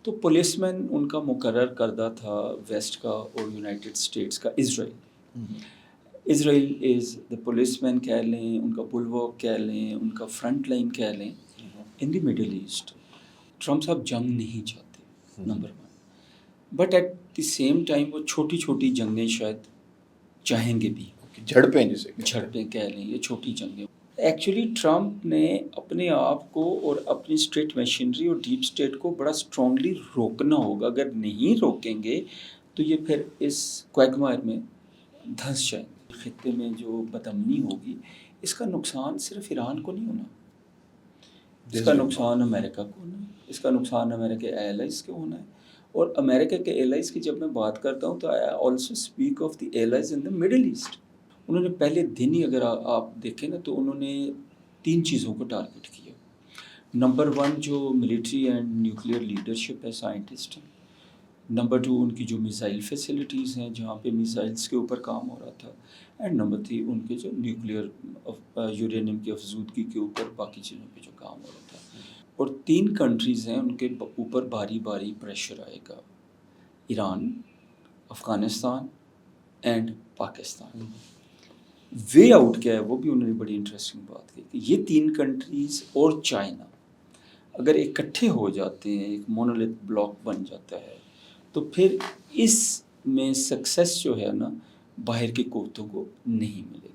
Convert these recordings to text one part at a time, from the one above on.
تو پولیس مین ان کا مقرر کردہ تھا ویسٹ کا اور یونائٹڈ اسٹیٹس کا اسرائیل. اسرائیل از دا پولیس مین کہہ لیں، ان کا بلواک کہہ لیں، ان کا فرنٹ لائن کہہ لیں in the middle east. Trump صاحب جنگ نہیں چاہتے number 1، but at the same time وہ چھوٹی چھوٹی جنگیں شاید چاہیں گے بھی، جھڑپیں کہہ لیں یا چھوٹی جنگیں. ایکچولی ٹرمپ نے اپنے آپ کو اور اپنی اسٹیٹ مشینری اور ڈیپ اسٹیٹ کو بڑا اسٹرانگلی روکنا ہوگا. اگر نہیں روکیں گے تو یہ پھر اس کویگمائر میں دھنس جائیں گے. خطے میں جو بدامنی ہوگی اس کا نقصان صرف ایران کو نہیں ہونا، اس کا نقصان امریکہ کو ہونا ہے، اس کا نقصان امریکہ ایلائز کو ہونا ہے. اور امریکہ کے ایلائز کی جب میں بات کرتا ہوں تو I also speak of the allies in the middle east. انہوں نے پہلے دن ہی اگر آپ دیکھیں نا تو انہوں نے 3 چیزوں کو ٹارگٹ کیا. نمبر 1 جو ملٹری اینڈ نیوکلیئر لیڈرشپ ہے، سائنٹسٹ ہیں. نمبر 2 ان کی جو میزائل فیسلٹیز ہیں جہاں پہ میزائلس کے اوپر کام ہو رہا تھا. اینڈ نمبر 3 ان کے جو نیوکلیئر یورینیم کی افزودگی کے اوپر باقی چیزوں پہ جو کام ہو رہا تھا. اور 3 کنٹریز ہیں ان کے اوپر باری باری پریشر آئے گا، Iran, Afghanistan and Pakistan. Way out کیا ہے وہ بھی انہوں نے بڑی انٹرسٹنگ بات کی کہ یہ 3 کنٹریز اور چائنا اگر اکٹھے ہو جاتے ہیں، ایک مونولیتھ بلاک بن جاتا ہے، تو پھر اس میں سکسیس جو ہے نا باہر کی قوتوں کو نہیں ملے گی.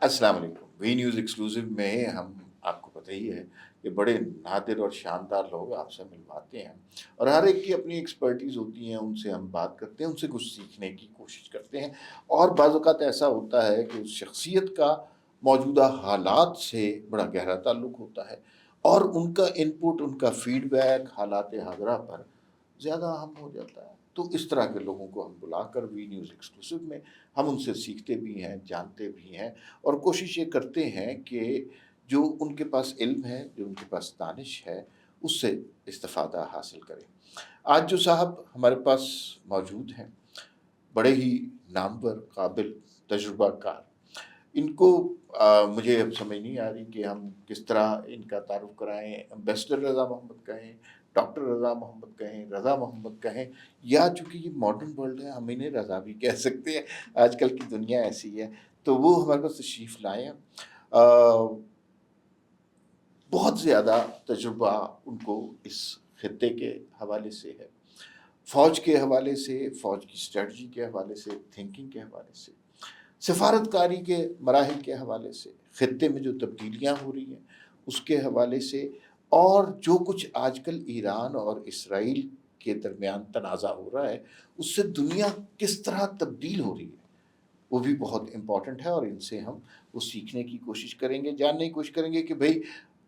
السلام علیکم. وی نیوز ایکسکلوسیو میں ہم آپ کو پتہ ہی ہے کہ بڑے نادر اور شاندار لوگ آپ سے ملواتے ہیں اور ہر ایک کی اپنی ایکسپرٹیز ہوتی ہیں. ان سے ہم بات کرتے ہیں، ان سے کچھ سیکھنے کی کوشش کرتے ہیں. اور بعض اوقات ایسا ہوتا ہے کہ اس شخصیت کا موجودہ حالات سے بڑا گہرا تعلق ہوتا ہے اور ان کا انپٹ، ان کا فیڈ بیک حالات حاضرہ پر زیادہ اہم ہو جاتا ہے. تو اس طرح کے لوگوں کو ہم بلا کر وی نیوز ایکسکلوسیو میں ہم ان سے سیکھتے بھی ہیں، جانتے بھی ہیں اور کوشش یہ کرتے ہیں کہ جو ان کے پاس علم ہے، جو ان کے پاس دانش ہے، اس سے استفادہ حاصل کریں. آج جو صاحب ہمارے پاس موجود ہیں بڑے ہی نامور، قابل، تجربہ کار. ان کو مجھے اب سمجھ نہیں آ رہی کہ ہم کس طرح ان کا تعارف کرائیں. ایمبیسڈر رضا محمد کہیں، ڈاکٹر رضا محمد کہیں، رضا محمد کہیں، یا چونکہ یہ ماڈرن ورلڈ ہے ہم انہیں رضا بھی کہہ سکتے ہیں، آج کل کی دنیا ایسی ہے. تو وہ ہمارے پاس تشریف لائے ہیں. بہت زیادہ تجربہ ان کو اس خطے کے حوالے سے ہے، فوج کے حوالے سے، فوج کی اسٹریٹجی کے حوالے سے، تھنکنگ کے حوالے سے، سفارت کاری کے مراحل کے حوالے سے، خطے میں جو تبدیلیاں ہو رہی ہیں اس کے حوالے سے، اور جو کچھ آج کل ایران اور اسرائیل کے درمیان تنازع ہو رہا ہے اس سے دنیا کس طرح تبدیل ہو رہی ہے، وہ بھی بہت امپورٹنٹ ہے. اور ان سے ہم وہ سیکھنے کی کوشش کریں گے، جاننے کی کوشش کریں گے کہ بھئی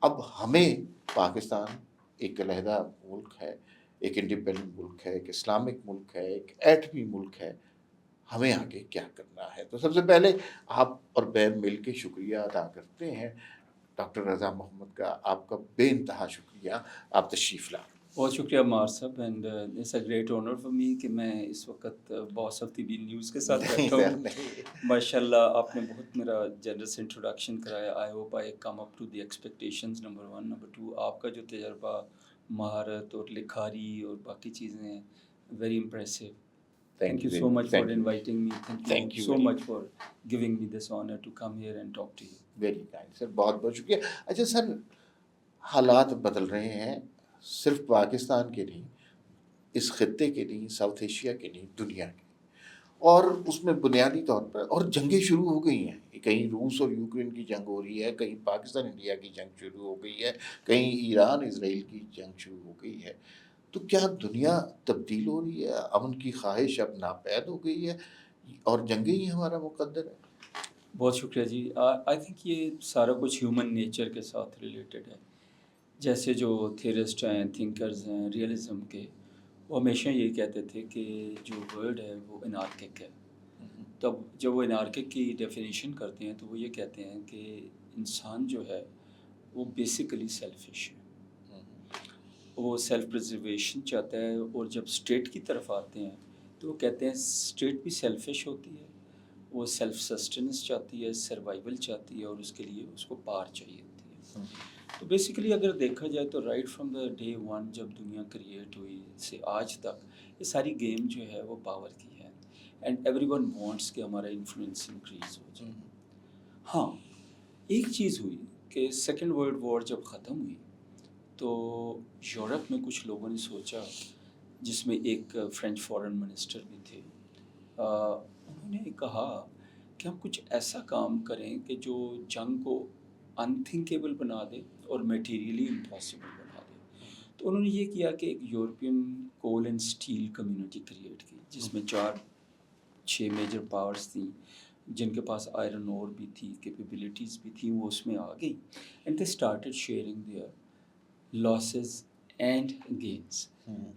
اب ہمیں پاکستان ایک علیحدہ ملک ہے، ایک انڈیپینڈنٹ ملک ہے، ایک اسلامک ملک ہے، ایک ایٹمی ملک ہے، ہمیں آگے کیا کرنا ہے. تو سب سے پہلے آپ اور میں مل کے شکریہ ادا کرتے ہیں ڈاکٹر رضا محمد کا. آپ کا بے انتہا شکریہ، آپ تشریف لائیں. بہت شکریہ مار صاحب، and it's a great honour for me کہ میں اس وقت boss of the B news کے ساتھ بیٹھا ہوں. ماشاء اللہ آپ نے بہت میرا جنرس انٹروڈکشن کرایا. I hope I come up to the expectations. Number 1. Number 2 آپ کا جو تجربہ، مہارت اور لکھاری اور باقی چیزیں ہیں، very impressive. Thank you so much for inviting me. Thank you so much for giving me this honor to come here and talk to you. Very kind sir, بہت بہت شکریہ. اچھا سر، حالات بدل رہے ہیں صرف پاکستان کے نہیں، اس خطے کے نہیں، ساؤتھ ایشیا کے نہیں، دنیا کے. اور اس میں بنیادی طور پر اور جنگیں شروع ہو گئی ہیں. کہیں روس اور یوکرین کی جنگ ہو رہی ہے، کہیں پاکستان انڈیا کی جنگ شروع ہو گئی ہے، کہیں ایران اسرائیل کی جنگ شروع ہو گئی ہے. تو کیا دنیا تبدیل ہو رہی ہے؟ امن کی خواہش اب ناپید ہو گئی ہے اور جنگیں ہی ہمارا مقدر ہے؟ بہت شکریہ جی. آئی تھنک یہ سارا کچھ ہیومن نیچر کے ساتھ ریلیٹڈ ہے. جیسے جو تھیرسٹ ہیں، تھنکرز ہیں ریئلزم کے، وہ ہمیشہ یہ کہتے تھے کہ جو ورلڈ ہے وہ انارکک ہے. تب جب وہ انارکک کی ڈیفینیشن کرتے ہیں تو وہ یہ کہتے ہیں کہ انسان جو ہے وہ بیسیکلی سیلفش ہے، وہ سیلف پرزرویشن چاہتا ہے. اور جب اسٹیٹ کی طرف آتے ہیں تو وہ کہتے ہیں اسٹیٹ بھی سیلفش ہوتی ہے وہ سیلف سسٹیننس چاہتی ہے، سروائیول چاہتی ہے، اور اس کے لیے اس کو پار چاہیے ہوتی ہے. تو بیسیکلی اگر دیکھا جائے تو right from the day one جب دنیا کریٹ ہوئی سے آج تک یہ ساری گیم جو ہے وہ پاور کی ہے، اینڈ ایوری ون وانٹس کہ ہمارا انفلوئنس انکریز ہو جائے. ہاں ایک چیز ہوئی کہ سیکنڈ ورلڈ وار جب ختم ہوئی تو یورپ میں کچھ لوگوں نے سوچا، جس میں ایک فرینچ فارن منسٹر بھی تھے، انہوں نے کہا کہ ہم کچھ ایسا کام کریں کہ جو جنگ کو انتھنکیبل بنا دے اور میٹیریلی امپاسبل بنا دے. تو انہوں نے یہ کیا کہ ایک European coal and steel community create کی، جس میں 4-6 میجر پاورز تھیں، جن کے پاس آئرن اور بھی تھی، کیپیبلٹیز بھی تھیں، وہ اس میں آ گئی. And they started sharing their losses and gains.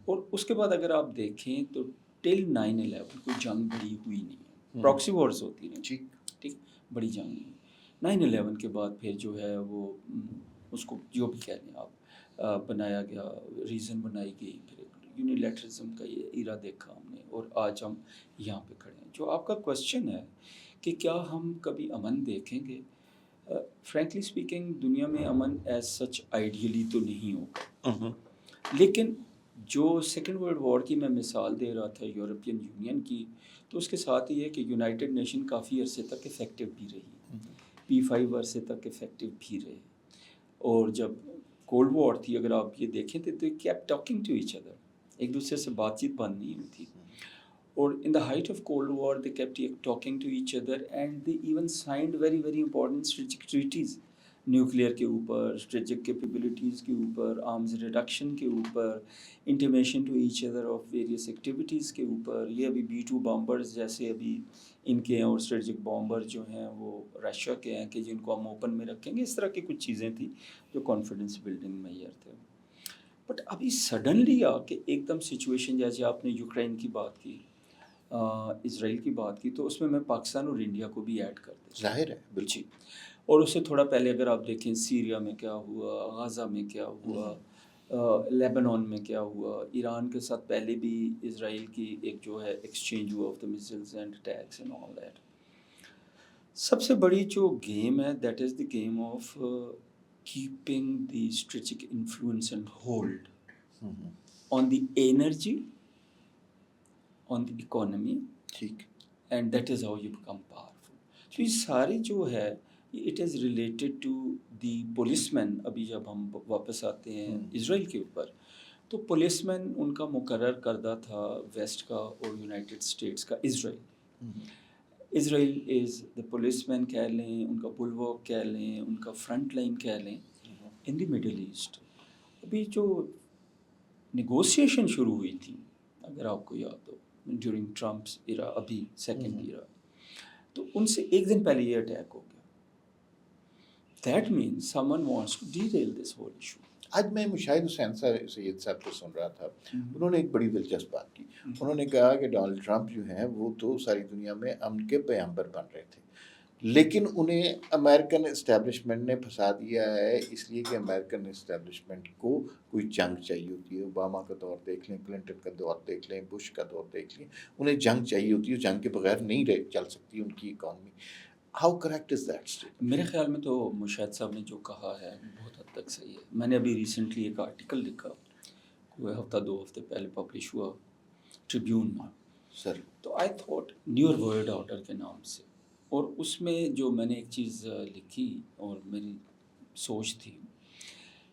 اور اس کے بعد اگر آپ دیکھیں تو ٹل 9/11 کوئی جنگ بڑی ہوئی نہیں ہے، پراکسی وارز ہوتی رہیں، ٹھیک، بڑی جنگ نہیں. 9/11 کے بعد پھر جو ہے وہ اس کو جو بھی کہہ لیں آپ بنایا گیا، ریزن بنائی گئی، پھر یونیلیٹرزم کا یہ ایرا دیکھا ہم نے، اور آج ہم یہاں پہ کھڑے ہیں. جو آپ کا کوشچن ہے کہ کیا ہم کبھی امن دیکھیں گے، فرینکلی اسپیکنگ دنیا میں امن ایز سچ آئیڈیلی تو نہیں ہوگا، لیکن جو سیکنڈ ورلڈ وار کی میں مثال دے رہا تھا یورپین یونین کی، تو اس کے ساتھ یہ ہے کہ یونائٹڈ نیشن کافی عرصے تک افیکٹو بھی رہی، P5 عرصے تک افیکٹو بھی رہے. اور جب کولڈ وار تھی اگر آپ یہ دیکھیں تو they kept talking to each other، ایک دوسرے سے بات چیت بند نہیں ہوئی تھی. اور in the height of Cold War they kept talking to each other and they even signed very very important strategic treaties، nuclear کے اوپر، اسٹریٹجک کیپیبلٹیز کے اوپر، آرمز ریڈکشن کے اوپر، intimation to each other of various activities کے اوپر. یہ ابھی B-2 بامبرز جیسے ابھی ان کے ہیں، اور اسٹریٹجک بامبر جو ہیں وہ رشیا کے ہیں کہ جن کو ہم اوپن میں رکھیں گے. اس طرح کی کچھ چیزیں تھیں جو کانفیڈنس بلڈنگ معیار تھے. بٹ ابھی سڈنلی آ کے ایک دم سچویشن، جیسے آپ نے یوکرین کی بات کی، اسرائیل کی بات کی، تو اس میں پاکستان اور انڈیا کو بھی ایڈ کر دیں، ظاہر ہے بالکل. اور اس سے تھوڑا پہلے اگر آپ دیکھیں سیریا میں کیا ہوا، غزہ میں کیا ہوا، لیبنان میں کیا ہوا، ایران کے ساتھ پہلے بھی اسرائیل کی ایک جو ہے ایکسچینج ہوا of the missiles and attacks and all that. سب سے بڑی جو گیم ہے that is the game of keeping the strategic influence and hold on the energy, on the economy, ٹھیک، and that is how you become powerful. تو یہ ساری جو ہے it is related to the policy مین. ابھی جب ہم واپس آتے ہیں اسرائیل کے اوپر، تو پولیس مین ان کا مقرر کردہ تھا ویسٹ کا اور یونائٹڈ اسٹیٹس کا اسرائیل. اسرائیل از دا پولیس مین کہہ لیں، ان کا بلواک کہہ لیں، ان کا فرنٹ لائن کہہ لیں ان دی مڈل ایسٹ. ابھی جو نیگوسیشن شروع ہوئی تھی اگر آپ کو یاد ہو ڈیورنگ ٹرمپس ایرا، ابھی سیکنڈ ایرا، تو ان سے ایک دن پہلے یہ اٹیک ہو گیا. That means someone wants to derail this whole issue. آج میں مشاہد حسین سید صاحب کو سن رہا تھا، انہوں نے ایک بڑی دلچسپ بات کی. انہوں نے کہا کہ ڈونلڈ ٹرمپ جو ہیں وہ تو ساری دنیا میں امن کے پیغمبر بن رہے تھے، لیکن انہیں امریکن اسٹیبلشمنٹ نے پھنسا دیا ہے، اس لیے کہ امریکن اسٹیبلشمنٹ کو کوئی جنگ چاہیے ہوتی ہے. اوباما کا دور دیکھ لیں، کلنٹن کا دور دیکھ لیں، بش کا دور دیکھ لیں، انہیں جنگ چاہیے ہوتی ہے، جنگ کے بغیر نہیں چل سکتی ان کی economy. How correct is that statement? میرے خیال میں تو مشاہد صاحب نے جو کہا ہے بہت حد تک صحیح ہے. میں نے ابھی ریسنٹلی ایک آرٹیکل لکھا، کوئی ہفتہ 2 ہفتے پہلے پبلش ہوا ٹریبیون میں سر. تو I thought never world order کے نام سے، اور اس میں جو میں نے ایک چیز لکھی اور میری سوچ تھی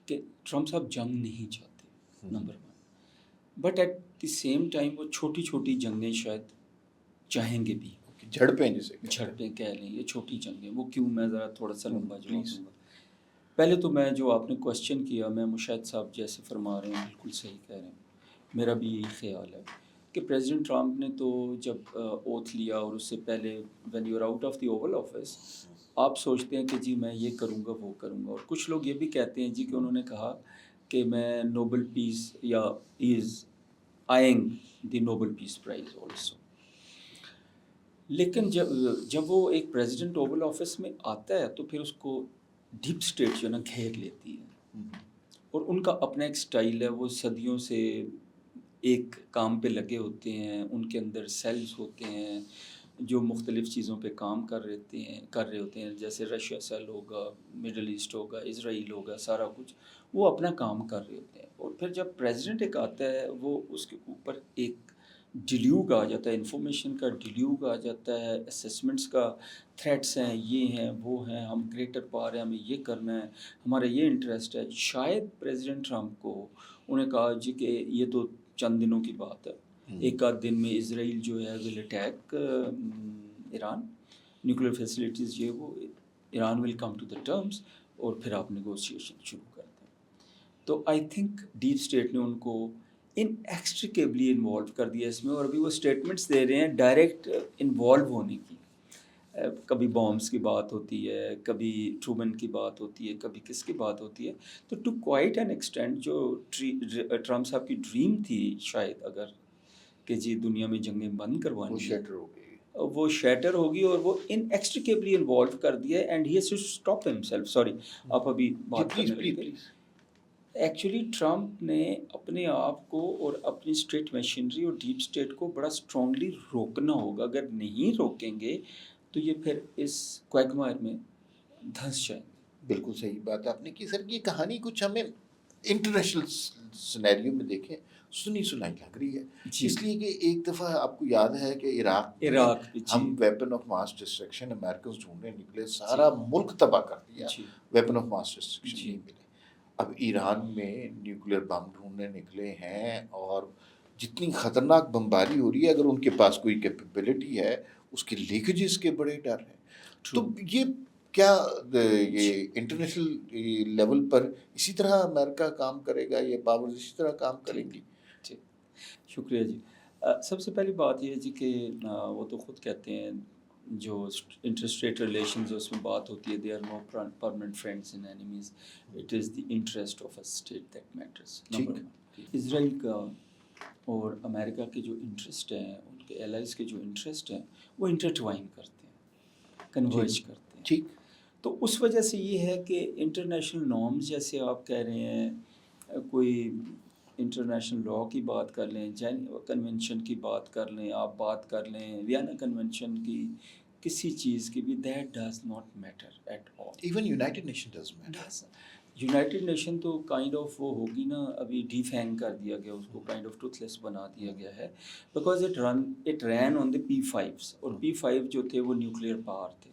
کہ ٹرمپ صاحب جنگ نہیں چاہتے number 1، but at the same time وہ چھوٹی چھوٹی جنگیں شاید چاہیں گے بھی، جھڑپیں جسے جھڑپیں کہہ لیں، یہ چھوٹی جنگیں. وہ کیوں، میں ذرا تھوڑا سا لمبا جواب دوں گا. پہلے تو میں جو آپ نے کوشچن کیا، میں مشاہد صاحب جیسے فرما رہے ہیں بالکل صحیح کہہ رہے ہیں. میرا بھی یہی خیال ہے کہ پریزیڈنٹ ٹرمپ نے تو جب اوتھ لیا، اور اس سے پہلے when you are out of the oval office آپ سوچتے ہیں کہ جی میں یہ کروں گا وہ کروں گا. اور کچھ لوگ یہ بھی کہتے ہیں جی کہ انہوں نے کہا کہ میں نوبل پیس یا از آئنگ the Nobel piece price also. لیکن جب وہ ایک پریزیڈنٹ اوول آفس میں آتا ہے تو پھر اس کو ڈیپ اسٹیٹ جو ہے نا گھیر لیتی ہے، اور ان کا اپنا ایک سٹائل ہے. وہ صدیوں سے ایک کام پہ لگے ہوتے ہیں، ان کے اندر سیلز ہوتے ہیں، جو مختلف چیزوں پہ کام کر رہے ہوتے ہیں، جیسے رشیا سیل ہوگا، مڈل ایسٹ ہوگا، اسرائیل ہوگا، سارا کچھ وہ اپنا کام کر رہے ہوتے ہیں. اور پھر جب پریزیڈنٹ ایک آتا ہے وہ اس کے اوپر ایک ڈیلیوگ آ جاتا ہے، انفارمیشن کا ڈیلیوگ آ جاتا ہے، اسیسمنٹس کا تھریٹس ہیں، یہ ہیں وہ ہیں، ہم گریٹر پاور ہیں، ہمیں یہ کرنا ہے، ہمارا یہ انٹرسٹ ہے. شاید پریزیڈنٹ ٹرمپ کو انہیں کہا جی کہ یہ تو چند دنوں کی بات ہے، ایک آدھ دن میں اسرائیل جو ہے will attack Iran, nuclear facilities یہ وہ، Iran will come to the terms اور پھر آپ نیگوسیشن شروع کر دیں. تو آئی تھنک ڈیپ اسٹیٹ نے ان کو انیکسٹریکیبلی انوالو کر دیا اس میں، اور ابھی وہ اسٹیٹمنٹس دے رہے ہیں ڈائریکٹ انوالو ہونے کی. کبھی بامبس کی بات ہوتی ہے، کبھی ٹرومن کی بات ہوتی ہے، کبھی کس کی بات ہوتی ہے. تو ٹو کوائٹ این ایکسٹینٹ جو ٹرمپ صاحب کی ڈریم تھی شاید اگر کہ جی دنیا میں جنگیں بند کروانی ہیں، وہ شیٹر ہوگی اور وہ انیکسٹریکیبلی انوالو کر دیا ہے. And he has to stop himself. Sorry آپ ابھی بات کرنے لگے تھے. ایکچولی ٹرمپ نے اپنے آپ کو اور اپنی اسٹیٹ مشینری اور ڈیپ اسٹیٹ کو بڑا اسٹرانگلی روکنا ہوگا. اگر نہیں روکیں گے تو یہ پھر اس کوائگمائر میں دھنس جائیں گے. بالکل صحیح بات آپ نے کی سر. یہ کہانی کچھ ہمیں انٹرنیشنل سینیریو میں دیکھیں سنی سنائی لگ رہی ہے جی. اس لیے کہ ایک دفعہ آپ کو یاد ہے کہ عراق میں ہم weapon of mass destruction Americans ڈھونڈنے نکلے، سارا ملک تباہ کر دیا، ویپن آف ماس ڈسٹرکشن نہیں ملے. اب ایران میں نیوکلیر بم ڈھونڈنے نکلے ہیں اور جتنی خطرناک بمباری ہو رہی ہے، اگر ان کے پاس کوئی کیپیبلٹی ہے اس کے لیکیجز کے بڑے ڈر ہیں. تو یہ کیا یہ انٹرنیشنل لیول پر اسی طرح امریکہ کام کرے گا، یہ پاورز اسی طرح کام کریں گی؟ شکریہ جی. سب سے پہلی بات یہ ہے جی کہ وہ تو خود کہتے ہیں جو انٹر اسٹیٹ ریلیشنز اس میں بات ہوتی ہے، they are no permanent friends and enemies, it is the interest of a state that matters. Number one, Israel کا اور امریکہ کے جو انٹرسٹ ہیں، ان کے ایلائز کے جو انٹرسٹ ہیں وہ انٹرٹوائن کرتے ہیں، کنورج کرتے ہیں. ٹھیک. تو اس وجہ سے یہ ہے کہ انٹرنیشنل نارمز جیسے آپ کہہ رہے ہیں، کوئی انٹرنیشنل لاء کی بات کر لیں، جنیوا کنونشن کی بات کر لیں، آپ بات کر لیں وینا کنونشن کی، کسی چیز کی بھی، that does not matter at all. Even United Nation does matter. United Nation تو کائنڈ آف وہ ہوگی نا، ابھی ڈی فینگ کر دیا گیا اس کو، کائنڈ آف ٹوتھ لیس بنا دیا گیا ہے، because it rain on the P5s، اور P5 جو تھے وہ نیوکلیئر پاور تھے.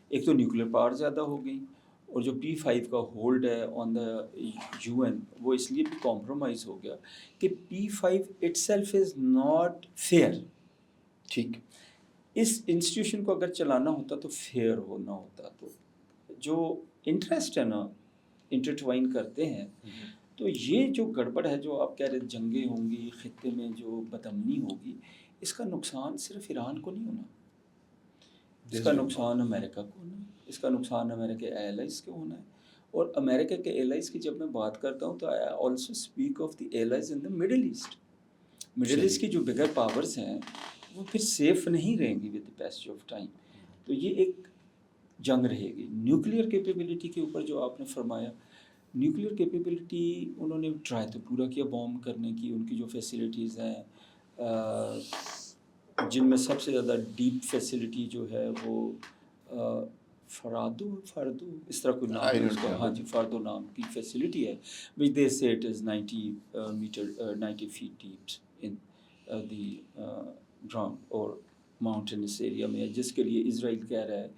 ایک تو نیوکلیئر پاور زیادہ ہو گئی، اور جو P5 کا ہولڈ ہے آن دا UN وہ اس لیے بھی کمپرومائز ہو گیا کہ P5 itself is not fair. ٹھیک. اس انسٹیٹیوشن کو اگر چلانا ہوتا تو فیئر ہونا ہوتا. تو جو انٹرسٹ ہے نا انٹرٹوائن کرتے ہیں، تو یہ جو گڑبڑ ہے جو آپ کہہ رہے جنگیں ہوں گی خطے میں، جو بدامنی ہوگی، اس کا نقصان صرف ایران کو نہیں ہونا، اس کا نقصان امریکہ کو ہونا ہے، اس کا نقصان امریکہ کے ایلائز کو ہونا ہے. اور امریکہ کے ایلائز کی جب میں بات کرتا ہوں تو I also speak of the allies in the middle East. Middle East کی جو بگر پاورز ہیں وہ پھر سیف نہیں رہیں گی with the passage of time. تو یہ ایک جنگ رہے گی. نیوکلیئر کیپیبلٹی کے اوپر جو آپ نے فرمایا، نیوکلیئر کیپیبلٹی انہوں نے ٹرائی تو پورا کیا بوم کرنے کی. ان کی جو فیسلٹیز ہیں، جن میں سب سے زیادہ ڈیپ فیسلٹی جو ہے وہ فردو اس طرح کوئی نام ہے اس کا، ہاں جی فردو نام کی فیسلٹی ہے، وچ دے سے it is 90 feet deep in the ground اور ماؤنٹینس ایریا میں، جس کے لیے اسرائیل کہہ رہا ہے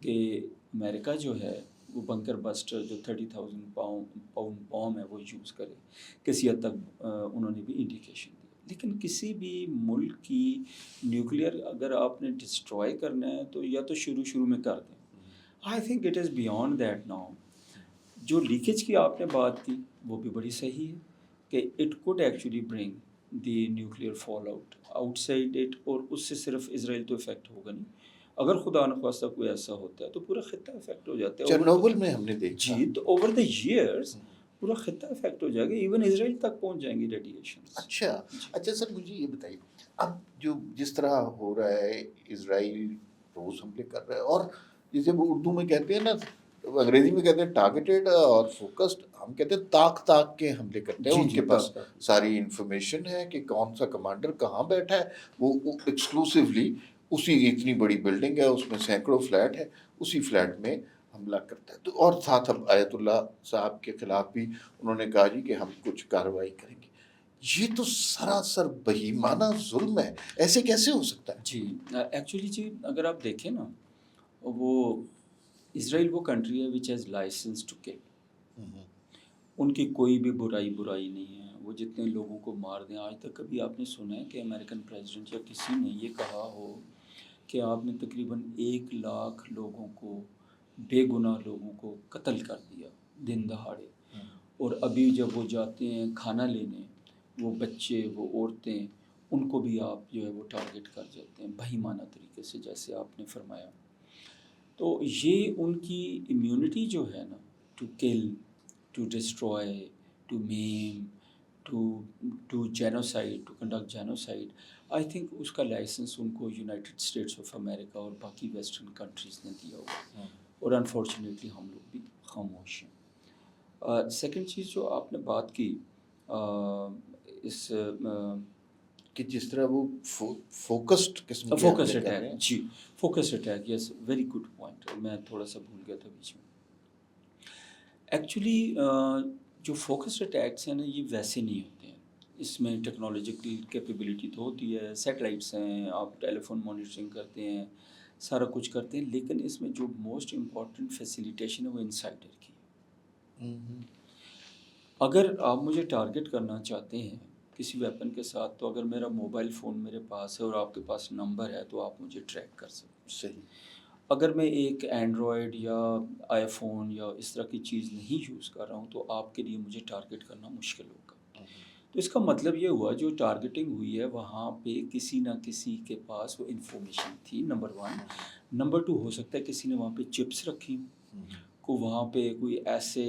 کہ امریکہ جو ہے وہ بنکر بسٹر جو 30,000 پاؤنڈ بام ہے وہ یوز کرے. کسی حد تک انہوں نے بھی انڈیکیشن دی. لیکن کسی بھی ملک کی نیوکلیئر اگر آپ نے ڈسٹروائے کرنا ہے تو یا تو شروع میں کر دیں. آئی think it is beyond that now. جو لیکیج کی آپ نے بات کی وہ بھی بڑی صحیح ہے کہ it could actually bring the nuclear fall out side it, اور اس سے صرف اسرائیل تو افیکٹ ہوگا نہیں. اگر خدا نخواستہ کوئی ایسا ہوتا ہے تو پورا خطہ افیکٹ ہو جاتا ہے. چرنوبل میں ہم نے دیکھا جی، تو اوور دا ایئرس پورا خطہ افیکٹ ہو جائے گا، ایون اسرائیل تک پہنچ جائیں گی ریڈیشن. اچھا سر، مجھے یہ بتائیے، اب جو جس طرح ہو رہا ہے، اسرائیل روز حملے کر رہا ہے، اور جسے وہ اردو میں کہتے ہیں نا، انگریزی میں کہتے ہیں ٹارگیٹڈ اور فوکسڈ، ہم کہتے ہیں تاک کے حملے کرتے ہیں. ان کے پاس ساری انفارمیشن ہے کہ کون سا کمانڈر کہاں بیٹھا ہے. وہ ایکسکلوسیولی اسی اتنی بڑی بلڈنگ ہے، اس میں سینکڑوں فلیٹ ہے، اسی فلیٹ میں حملہ کرتا ہے. تو اور ساتھ اب آیت اللہ صاحب کے خلاف بھی انہوں نے کہا جی کہ ہم کچھ کارروائی کریں گے. یہ تو سراسر بہیمانہ ظلم ہے، ایسے کیسے ہو سکتا ہے؟ جی ایکچولی جی اگر آپ دیکھیں نا، وہ اسرائیل وہ کنٹری ہے which has licence to kill. ان کی کوئی بھی برائی نہیں ہے. وہ جتنے لوگوں کو مار دیں، آج تک کبھی آپ نے سنا ہے کہ امریکن پریزیڈنٹ یا کسی نے یہ کہا ہو کہ آپ نے تقریباً 1 لاکھ لوگوں کو، بے گناہ لوگوں کو قتل کر دیا دن دہاڑے، اور ابھی جب وہ جاتے ہیں کھانا لینے، وہ بچے، وہ عورتیں، ان کو بھی آپ جو ہے وہ ٹارگٹ کر دیتے ہیں بہیمانہ طریقے سے، جیسے آپ نے فرمایا. تو یہ ان کی امیونٹی جو ہے نا، to kill, to destroy, to maim, to genocide, to conduct genocide, I think اس کا لائسنس ان کو یونائٹڈ اسٹیٹس آف امریکہ اور باقی ویسٹرن کنٹریز نے دیا ہوا، اور انفارچونیٹلی ہم لوگ بھی خاموش ہیں. سیکنڈ چیز جو آپ نے بات کی اس کہ جس طرح وہ فوکسڈ قسم کے فوکس حملے کر رہے اٹیک، ہیں. جی focus attack, yes very good point, میں تھوڑا سا بھول گیا تھا بیچ میں. ایکچولی جو فوکس اٹیکس ہیں نا، یہ ویسے نہیں ہوتے ہیں. اس میں ٹیکنالوجیکل کیپیبلٹی تو ہوتی ہے، سیٹلائٹس ہیں، آپ ٹیلی فون مانیٹرنگ کرتے ہیں، سارا کچھ کرتے ہیں، لیکن اس میں جو موسٹ امپورٹنٹ فیسیلیٹیشن ہے وہ انسائڈر کی ہے. اگر آپ مجھے ٹارگٹ کرنا چاہتے ہیں کسی ویپن کے ساتھ، تو اگر میرا موبائل فون میرے پاس ہے اور آپ کے پاس نمبر ہے تو آپ مجھے ٹریک کر سکتے ہیں. صحیح. اگر میں ایک اینڈرائڈ یا آئی فون یا اس طرح کی چیز نہیں یوز کر رہا ہوں تو آپ کے لیے مجھے ٹارگٹ کرنا مشکل ہوگا. تو اس کا مطلب یہ ہوا جو ٹارگٹنگ ہوئی ہے وہاں پہ کسی نہ کسی کے پاس وہ انفارمیشن تھی، نمبر 1. نمبر 2، ہو سکتا ہے کسی نے وہاں پہ چپس رکھی ہوں، کو وہاں پہ کوئی ایسے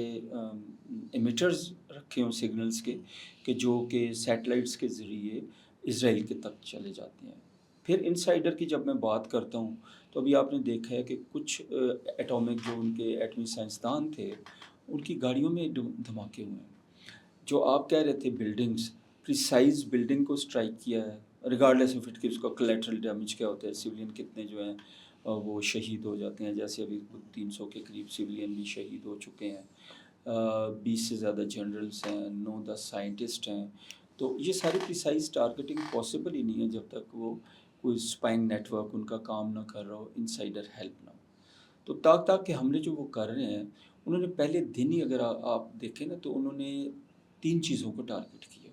ایمیٹرز رکھے ہوں سگنلز کے کہ جو کہ سیٹلائٹس کے ذریعے اسرائیل کے تک چلے جاتے ہیں. پھر انسائڈر کی جب میں بات کرتا ہوں تو ابھی آپ نے دیکھا ہے کہ کچھ ایٹامک جو ان کے ایٹمی سائنسدان تھے، ان کی گاڑیوں میں دھماکے ہوئے ہیں. جو آپ کہہ رہے تھے بلڈنگز، پریسائز بلڈنگ کو اسٹرائک کیا ہے، ریگارڈلیس آف اٹ کہ اس کا کولیٹرل ڈیمیج کیا ہوتا ہے. سویلین کتنے جو ہیں وہ شہید ہو جاتے ہیں، جیسے ابھی 300 کے قریب سویلین بھی شہید ہو چکے ہیں، 20 سے زیادہ جنرلز ہیں، 9-10 سائنٹسٹ ہیں. تو یہ ساری پریسائز ٹارگٹنگ پاسبل ہی نہیں ہے جب تک وہ کوئی اسپائنگ نیٹ ورک ان کا کام نہ کر رہا ہو، انسائڈر ہیلپ نہ ہو. تو تاکہ حملے جو وہ کر رہے ہیں، انہوں نے پہلے دن ہی اگر آپ دیکھیں نا تو انہوں نے 3 چیزوں کو ٹارگٹ کیا.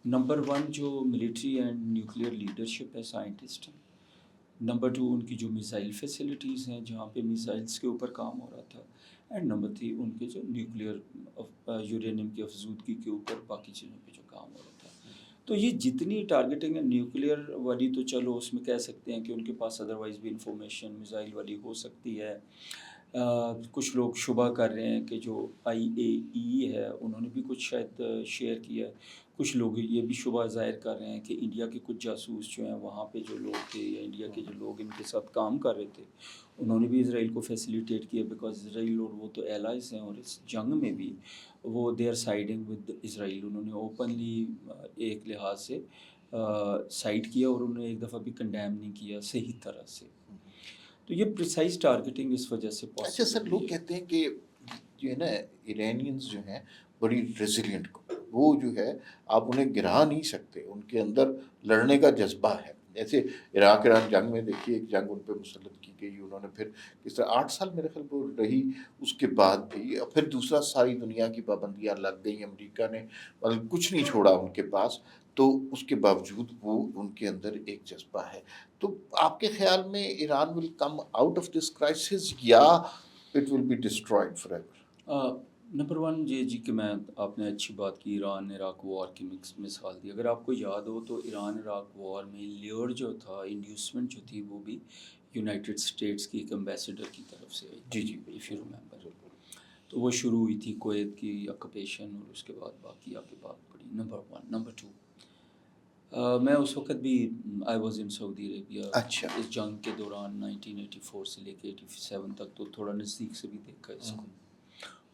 نمبر 1 جو ملٹری اینڈ نیوکلیئر لیڈرشپ ہے، سائنٹسٹ ہیں. نمبر 2 ان کی جو میزائل فیسلٹیز ہیں جہاں پہ میزائلس کے اوپر کام ہو رہا تھا. اینڈ نمبر 3 ان کے جو نیوکلیئر یورینیم کی افزودگی کے اوپر باقی چیزوں پہ جو کام ہو رہا تھا. تو یہ جتنی ٹارگٹنگ ہے نیوکلیئر والی تو چلو اس میں کہہ سکتے ہیں کہ ان کے پاس ادروائز بھی انفارمیشن میزائل والی ہو سکتی ہے. کچھ لوگ شبہ کر رہے ہیں کہ جو IAEA ہے انہوں نے بھی کچھ شاید شیئر کیا ہے. کچھ لوگ یہ بھی شبہ ظاہر کر رہے ہیں کہ انڈیا کے کچھ جاسوس جو ہیں وہاں پہ جو لوگ تھے، یا انڈیا کے جو لوگ ان کے ساتھ کام کر رہے تھے، انہوں نے بھی اسرائیل کو فیسیلیٹیٹ کیا، بیکاز اسرائیل اور وہ تو ایلائز ہیں، اور اس جنگ میں بھی وہ دے آر سائڈنگ ود اسرائیل. انہوں نے اوپنلی ایک لحاظ سے سائڈ کیا، اور انہوں نے ایک دفعہ بھی کنڈیم نہیں کیا صحیح طرح سے. تو یہ پریسائز ٹارگٹنگ اس وجہ سے اچھا پاسبل سر، لوگ کہتے ہیں کہ جو ہے نا ایرانینز جو ہیں بڑی ریزیلینٹ، وہ جو ہے آپ انہیں گرا نہیں سکتے، ان کے اندر لڑنے کا جذبہ ہے. جیسے عراق ایران جنگ میں دیکھیے، ایک جنگ ان پہ مسلط کی گئی، انہوں نے پھر کس طرح 8 سال میرے خیال وہ رہی، اس کے بعد بھی پھر دوسرا ساری دنیا کی پابندیاں لگ گئیں، امریکہ نے مطلب کچھ نہیں چھوڑا ان کے پاس، تو اس کے باوجود وہ ان کے اندر ایک جذبہ ہے. تو آپ کے خیال میں Iran will come out of this crisis یا it will be destroyed forever? Number 1 جی کہ میں، آپ نے اچھی بات کی، ایران عراق وار کی مثال دی. اگر آپ کو یاد ہو تو ایران عراق وار میں لیور جو تھا، انڈیوسمنٹ جو تھی، وہ بھی یونائٹڈ اسٹیٹس کی ایک امبیسڈر کی طرف سے آئی. جی اف یو ریممبر. تو وہ شروع ہوئی تھی کویت کی آکوپیشن، اور اس کے بعد باقی آگے بات پڑی. نمبر 1. نمبر 2، میں اس وقت بھی آئی واز ان سعودی عربیہ. اچھا. اس جنگ کے دوران 1984 سے لے کے 87 تک، تو تھوڑا نزدیک سے بھی دیکھا اس کو.